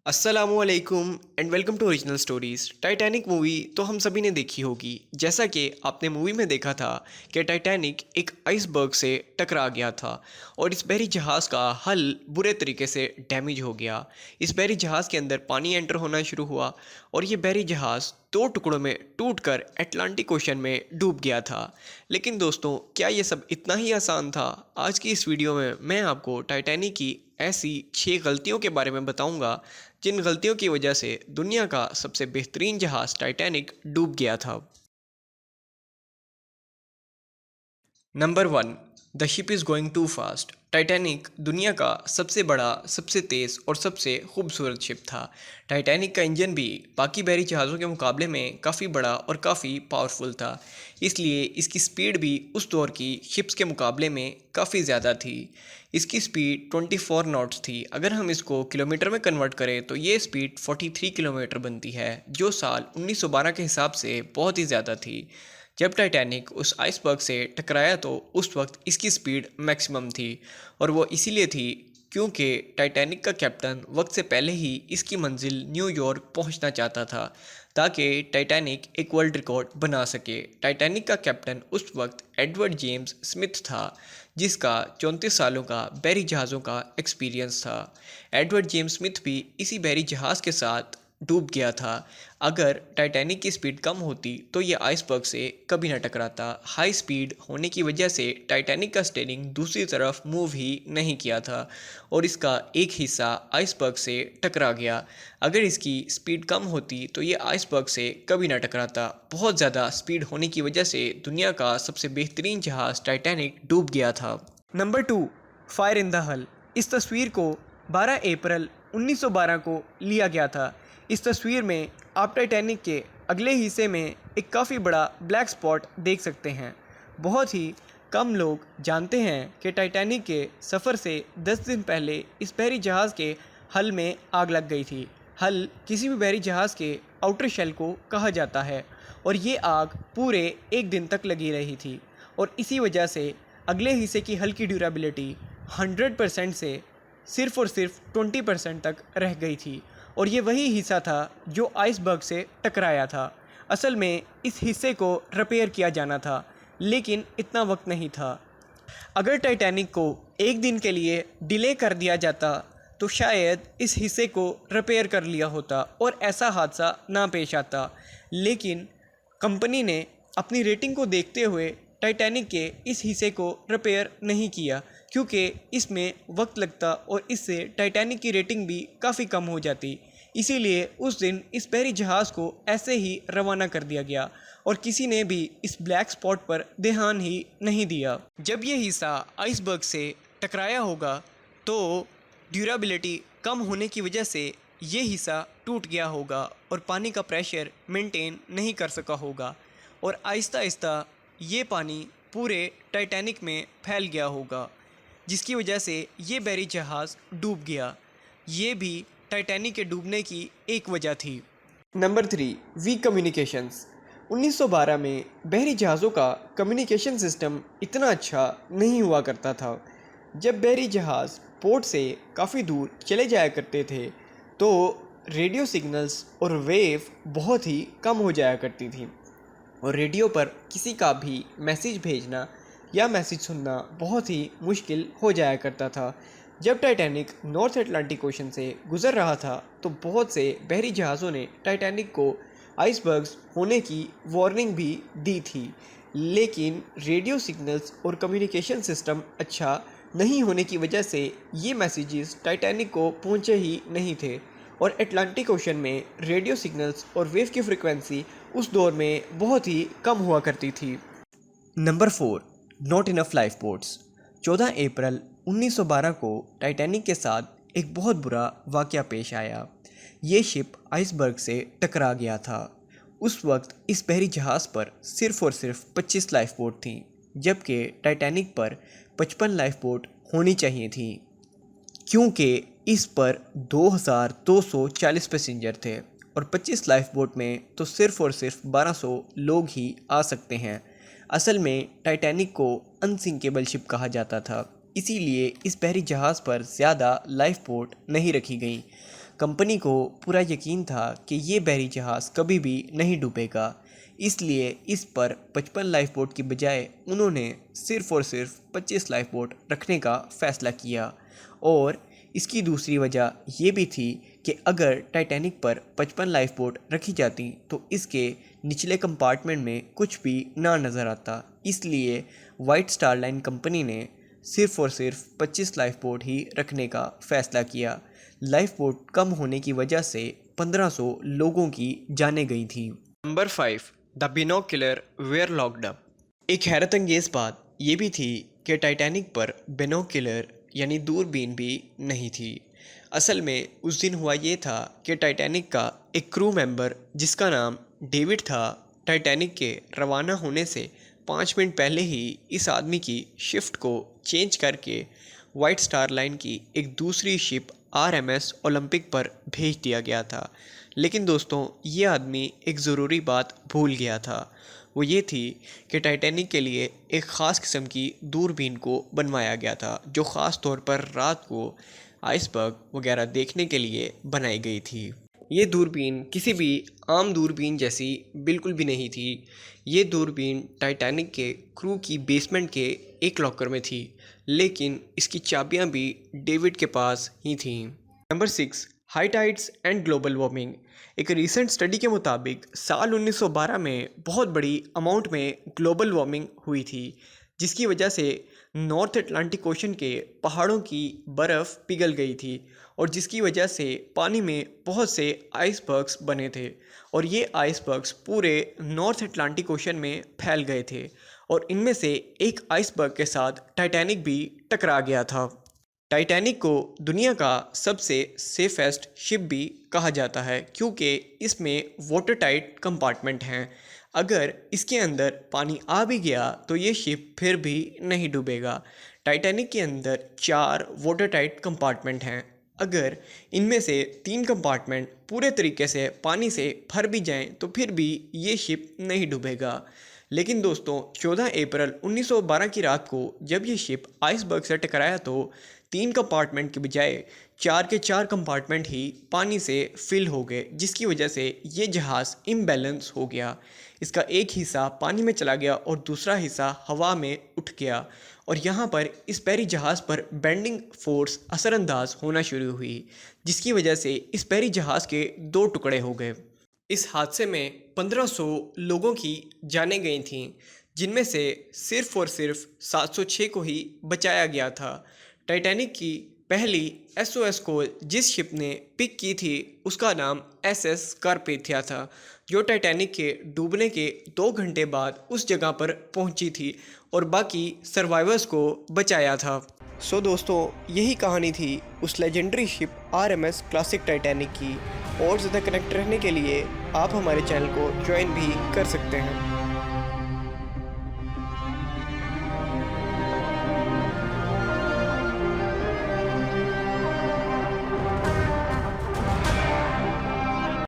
अस्सलामुअलैकुम and welcome to original stories. Titanic movie तो हम सभी ने देखी होगी। जैसा कि आपने मूवी में देखा था कि टाइटैनिक एक आइसबर्ग से टकरा गया था और इस बहरी जहाज़ का हल बुरे तरीके से डैमेज हो गया। इस बहरी जहाज़ के अंदर पानी एंटर होना शुरू हुआ और ये बहरी जहाज़ दो टुकड़ों में टूटकर अटलांटिक ओशन में डूब गया था। लेकिन दोस्तों, क्या ये सब इतना ही आसान था? आज की इस वीडियो में मैं आपको टाइटैनिक की ऐसी 6 गलतियों के बारे में बताऊंगा जिन गलतियों की वजह से दुनिया का सबसे बेहतरीन जहाज़ टाइटैनिक डूब गया था। Number 1, the ship is going too fast. Titanic दुनिया का सबसे बड़ा, सबसे तेज़ और सबसे खूबसूरत शिप था। टाइटैनिक का इंजन भी बाकी बहरी जहाज़ों के मुकाबले में काफ़ी बड़ा और काफ़ी पावरफुल था, इसलिए इसकी स्पीड भी उस दौर की शिप्स के मुकाबले में काफ़ी ज़्यादा थी। इसकी स्पीड 24 नॉट्स थी। अगर हम इसको किलोमीटर में कन्वर्ट करें तो ये स्पीड 43 किलोमीटर बनती है, जो साल 1912 के हिसाब से बहुत ही ज़्यादा थी। जब टाइटैनिक उस आइसबर्ग से टकराया तो उस वक्त इसकी स्पीड मैक्सिमम थी, और वो इसीलिए थी क्योंकि टाइटैनिक का कैप्टन वक्त से पहले ही इसकी मंजिल न्यूयॉर्क पहुंचना चाहता था ताकि टाइटैनिक एक वर्ल्ड रिकॉर्ड बना सके। टाइटैनिक का कैप्टन उस वक्त एडवर्ड जेम्स स्मिथ था, जिसका 34 सालों का बहरी जहाज़ों का एक्सपीरियंस था। एडवर्ड जेम्स स्मिथ भी इसी बहरी जहाज़ के साथ डूब गया था। अगर टाइटैनिक की स्पीड कम होती तो ये आइसबर्ग से कभी ना टकराता। हाई स्पीड होने की वजह से टाइटैनिक का स्टीयरिंग दूसरी तरफ मूव ही नहीं किया था और इसका एक हिस्सा आइसबर्ग से टकरा गया। अगर इसकी स्पीड कम होती तो ये आइसबर्ग से कभी ना टकराता। बहुत ज़्यादा स्पीड होने की वजह से दुनिया का सबसे बेहतरीन जहाज़ टाइटैनिक डूब गया था। नंबर 2, फायर इन द हल। इस तस्वीर को 12 अप्रैल 1912 को लिया गया था। इस तस्वीर में आप टाइटैनिक के अगले हिस्से में एक काफ़ी बड़ा ब्लैक स्पॉट देख सकते हैं। बहुत ही कम लोग जानते हैं कि टाइटैनिक के सफ़र से 10 दिन पहले इस बहरी जहाज़ के हल में आग लग गई थी। हल किसी भी बहरी जहाज़ के आउटर शेल को कहा जाता है और ये आग पूरे एक दिन तक लगी रही थी, और इसी वजह से अगले हिस्से की हल की ड्यूरेबिलिटी 100% से सिर्फ और सिर्फ 20% तक रह गई थी, और ये वही हिस्सा था जो आइसबर्ग से टकराया था। असल में इस हिस्से को रिपेयर किया जाना था, लेकिन इतना वक्त नहीं था। अगर टाइटैनिक को एक दिन के लिए डिले कर दिया जाता तो शायद इस हिस्से को रिपेयर कर लिया होता और ऐसा हादसा ना पेश आता। लेकिन कंपनी ने अपनी रेटिंग को देखते हुए टाइटैनिक के इस हिस्से को रिपेयर नहीं किया, क्योंकि इसमें वक्त लगता और इससे टाइटैनिक की रेटिंग भी काफ़ी कम हो जाती। इसीलिए उस दिन इस बहरी जहाज़ को ऐसे ही रवाना कर दिया गया और किसी ने भी इस ब्लैक स्पॉट पर ध्यान ही नहीं दिया। जब ये हिस्सा आइसबर्ग से टकराया होगा तो ड्यूरेबिलिटी कम होने की वजह से ये हिस्सा टूट गया होगा और पानी का प्रेशर मेंटेन नहीं कर सका होगा, और आहिस्ता आहिस्ता ये पानी पूरे टाइटैनिक में फैल गया होगा, जिसकी वजह से ये बहरी जहाज़ डूब गया। ये भी टाइटैनिक के डूबने की एक वजह थी। Number 3, week communications. 1912 में बहरी जहाज़ों का कम्युनिकेशन सिस्टम इतना अच्छा नहीं हुआ करता था। जब बहरी जहाज़ पोर्ट से काफ़ी दूर चले जाया करते थे तो रेडियो सिग्नल्स और वेव बहुत ही कम हो जाया करती थी, और रेडियो पर किसी का भी मैसेज भेजना या मैसेज सुनना बहुत ही मुश्किल हो जाया करता था। जब टाइटैनिक नॉर्थ अटलांटिक ओशन से गुजर रहा था तो बहुत से बहरी जहाज़ों ने टाइटैनिक को आइसबर्ग्स होने की वार्निंग भी दी थी, लेकिन रेडियो सिग्नल्स और कम्युनिकेशन सिस्टम अच्छा नहीं होने की वजह से ये मैसेजेस टाइटैनिक को पहुंचे ही नहीं थे, और अटलांटिक ओशन में रेडियो सिग्नल्स और वेव की फ्रिक्वेंसी उस दौर में बहुत ही कम हुआ करती थी। Number 4, not enough life boats. 14 अप्रैल 1912 को टाइटैनिक के साथ एक बहुत बुरा वाक़या पेश आया। ये शिप आइसबर्ग से टकरा गया था। उस वक्त इस बहरी जहाज़ पर सिर्फ़ और सिर्फ 25 लाइफ बोट थी, जबकि टाइटैनिक पर 55 लाइफ बोट होनी चाहिए थी, क्योंकि इस पर 2240 पैसेंजर थे और 25 लाइफ बोट में तो सिर्फ़ और सिर्फ 1200 लोग ही आ सकते हैं। असल में टाइटैनिक को अनसिंकेबल शिप कहा जाता था, इसीलिए इस बहरी जहाज़ पर ज़्यादा लाइफ बोट नहीं रखी गई। कंपनी को पूरा यकीन था कि ये बहरी जहाज़ कभी भी नहीं डूबेगा, इसलिए इस पर 55 लाइफ बोट की बजाय उन्होंने सिर्फ़ और सिर्फ 25 लाइफ बोट रखने का फ़ैसला किया। और इसकी दूसरी वजह ये भी थी कि अगर टाइटैनिक पर 55 लाइफ बोट रखी जाती तो इसके निचले कंपार्टमेंट में कुछ भी ना नज़र आता, इसलिए वाइट स्टार लाइन कंपनी ने सिर्फ़ और सिर्फ 25 लाइफ बोट ही रखने का फ़ैसला किया। लाइफ बोट कम होने की वजह से 1500 लोगों की जानें गई थी। Number 5, the binocular were locked up. एक हैरत अंगेज़ बात ये भी थी कि टाइटैनिक पर बिनोक्यूलर यानी दूरबीन भी नहीं थी। असल में उस दिन हुआ ये था कि टाइटैनिक का एक क्रू मेंबर जिसका नाम डेविड था, टाइटैनिक के रवाना होने से 5 मिनट पहले ही इस आदमी की शिफ्ट को चेंज करके वाइट स्टार लाइन की एक दूसरी शिप RMS ओलंपिक पर भेज दिया गया था। लेकिन दोस्तों, ये आदमी एक ज़रूरी बात भूल गया था। वो ये थी कि टाइटैनिक के लिए एक ख़ास किस्म की दूरबीन को बनवाया गया था, जो ख़ास तौर पर रात को आइसबर्ग वगैरह देखने के लिए बनाई गई थी। ये दूरबीन किसी भी आम दूरबीन जैसी बिल्कुल भी नहीं थी। ये दूरबीन टाइटैनिक के क्रू की बेसमेंट के एक लॉकर में थी, लेकिन इसकी चाबियां भी डेविड के पास ही थीं। Number 6, high tides and global warming. एक रीसेंट स्टडी के मुताबिक साल 1912 में बहुत बड़ी अमाउंट में ग्लोबल वार्मिंग हुई थी, जिसकी वजह से नॉर्थ अटलांटिक ओशन के पहाड़ों की बर्फ़ पिघल गई थी और जिसकी वजह से पानी में बहुत से आइसबर्ग्स बने थे और ये आइसबर्ग्स पूरे नॉर्थ अटलांटिक ओशन में फैल गए थे और इनमें से एक आइसबर्ग के साथ टाइटैनिक भी टकरा गया था। टाइटैनिक को दुनिया का सबसे सेफेस्ट शिप भी कहा जाता है क्योंकि इसमें वाटर टाइट कंपार्टमेंट हैं। अगर इसके अंदर पानी आ भी गया तो ये शिप फिर भी नहीं डूबेगा। टाइटैनिक के अंदर 4 वाटर टाइट कंपार्टमेंट हैं। अगर इनमें से 3 कंपार्टमेंट पूरे तरीके से पानी से भर भी जाएं तो फिर भी ये शिप नहीं डूबेगा। लेकिन दोस्तों, 14 अप्रैल 1912 की रात को जब ये शिप आइसबर्ग से टकराया तो 3 कंपार्टमेंट के बजाय 4 के 4 कंपार्टमेंट ही पानी से फिल हो गए, जिसकी वजह से ये जहाज़ इम्बैलेंस हो गया। इसका एक हिस्सा पानी में चला गया और दूसरा हिस्सा हवा में उठ गया और यहाँ पर इस बहरी जहाज़ पर बेंडिंग फोर्स असरअंदाज होना शुरू हुई, जिसकी वजह से इस बहरी जहाज़ के 2 टुकड़े हो गए। इस हादसे में 1500 लोगों की जानें गई थीं, जिनमें से सिर्फ़ और सिर्फ 706 को ही बचाया गया था। टाइटैनिक की पहली SOS कॉल जिस शिप ने पिक की थी उसका नाम SS कारपेथिया था, जो टाइटैनिक के डूबने के 2 घंटे बाद उस जगह पर पहुंची थी और बाकी सर्वाइवर्स को बचाया था। सो दोस्तों, यही कहानी थी उस legendary ship RMS classic Titanic की। और ज़्यादा कनेक्ट रहने के लिए आप हमारे चैनल को ज्वाइन भी कर सकते हैं।